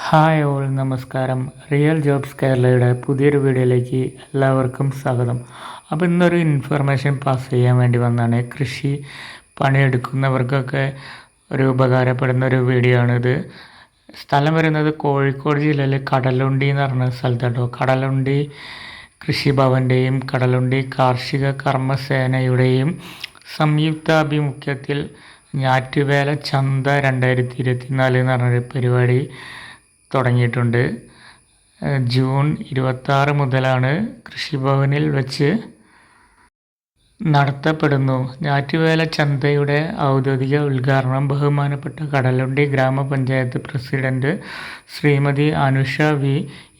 Hi all നമസ്കാരം. Real jobs കേരളയുടെ പുതിയൊരു വീഡിയോയിലേക്ക് എല്ലാവർക്കും സ്വാഗതം. അപ്പോൾ ഇന്നൊരു ഇൻഫർമേഷൻ പാസ് ചെയ്യാൻ വേണ്ടി വന്നതാണ്. കൃഷി പണിയെടുക്കുന്നവർക്കൊക്കെ ഒരു ഉപകാരപ്പെടുന്ന ഒരു വീഡിയോ ആണിത്. സ്ഥലം വരുന്നത് കോഴിക്കോട് ജില്ലയിലെ കടലുണ്ടി എന്ന് പറഞ്ഞ സ്ഥലത്താട്ടോ. കടലുണ്ടി കൃഷിഭവൻ്റെയും കടലുണ്ടി കാർഷിക കർമ്മസേനയുടെയും സംയുക്താഭിമുഖ്യത്തിൽ ഞാറ്റുവേല ചന്ത 2024 എന്ന് പറഞ്ഞൊരു പരിപാടി തുടങ്ങിയിട്ടുണ്ട്. ജൂൺ 26 മുതലാണ് കൃഷിഭവനിൽ വെച്ച് നടത്തപ്പെടുന്നു. ഞാറ്റുവേല ചന്തയുടെ ഔദ്യോഗിക ഉദ്ഘാടനം ബഹുമാനപ്പെട്ട കടലുണ്ടി ഗ്രാമപഞ്ചായത്ത് പ്രസിഡന്റ് ശ്രീമതി അനുഷ വി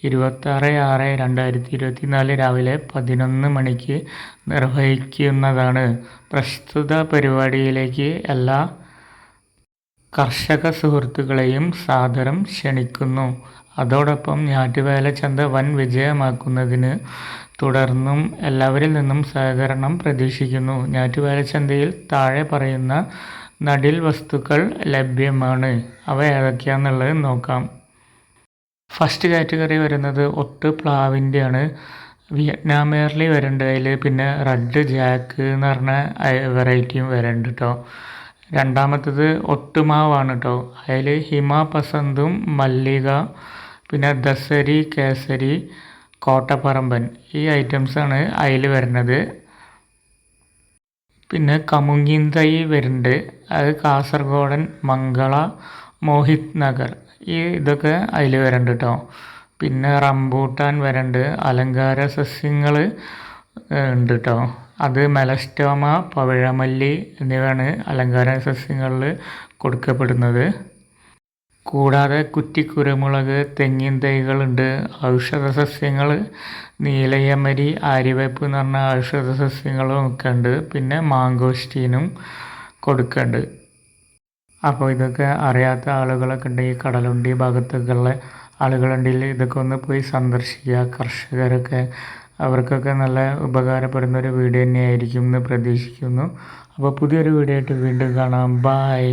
26/6/2024 രാവിലെ 11 മണിക്ക് നിർവഹിക്കുന്നതാണ്. പ്രസ്തുത പരിപാടിയിലേക്ക് എല്ലാ കർഷക സുഹൃത്തുക്കളെയും സാദരം ക്ഷണിക്കുന്നു. അതോടൊപ്പം ഞാറ്റുവേല ചന്ത വൻ വിജയമാക്കുന്നതിന് തുടർന്നും എല്ലാവരിൽ നിന്നും സഹകരണം പ്രതീക്ഷിക്കുന്നു. ഞാറ്റുവേല ചന്തയിൽ താഴെ പറയുന്ന നടീൽ വസ്തുക്കൾ ലഭ്യമാണ്. അവ ഏതൊക്കെയാണെന്നുള്ളത് നോക്കാം. ഫസ്റ്റ് കാറ്റഗറി വരുന്നത് ഒട്ട് പ്ലാവിൻ്റെയാണ്. വിയറ്റ്നാം എയർലി വരുന്നുണ്ട് അതിൽ. പിന്നെ റെഡ് ജാക്ക് എന്ന് പറഞ്ഞ വെറൈറ്റിയും വരുന്നുണ്ട് കേട്ടോ. രണ്ടാമത്തത് ഒട്ടുമാവാണ് കേട്ടോ. അതിൽ ഹിമ പസന്തും മല്ലിക, പിന്നെ ദസരി, കേസരി, കോട്ടപ്പറമ്പൻ ഈ ഐറ്റംസാണ് അതിൽ വരുന്നത്. പിന്നെ കമുങ്ങിൻ തൈ വരുന്നുണ്ട്. അത് കാസർഗോഡൻ മംഗള മോഹിത് നഗർ ഇതൊക്കെ അതിൽ വരുന്നുണ്ട് കേട്ടോ. പിന്നെ റംബൂട്ടാൻ വരുന്നുണ്ട്. അലങ്കാര സസ്യങ്ങൾ ഉണ്ട് കേട്ടോ. അത് മെലസ്റ്റോമ, പവിഴമല്ലി എന്നിവയാണ് അലങ്കാര സസ്യങ്ങളിൽ കൊടുക്കപ്പെടുന്നത്. കൂടാതെ കുറ്റിക്കുരുമുളക്, തെങ്ങിൻ തൈകളുണ്ട്. ഔഷധ സസ്യങ്ങൾ നീലയമരി, ആര്യവേപ്പ് എന്ന് പറഞ്ഞ ഔഷധ സസ്യങ്ങളും ഒക്കെ ഉണ്ട്. പിന്നെ മാങ്കോസ്റ്റീനും കൊടുക്കുന്നുണ്ട്. അപ്പോൾ ഇതൊക്കെ അറിയാത്ത ആളുകളൊക്കെ ഉണ്ടെങ്കിൽ കടലുണ്ടി ഭാഗത്തൊക്കെയുള്ള ആളുകളുണ്ടെങ്കിൽ ഇതൊക്കെ ഒന്ന് പോയി സന്ദർശിക്കുക. കർഷകരൊക്കെ അവർക്കൊക്കെ നല്ല ഉപകാരപ്പെടുന്ന ഒരു വീഡിയോ തന്നെയായിരിക്കും എന്ന് പ്രതീക്ഷിക്കുന്നു. അപ്പോൾ പുതിയൊരു വീഡിയോ ആയിട്ട് വീണ്ടും കാണാം. ബായ്.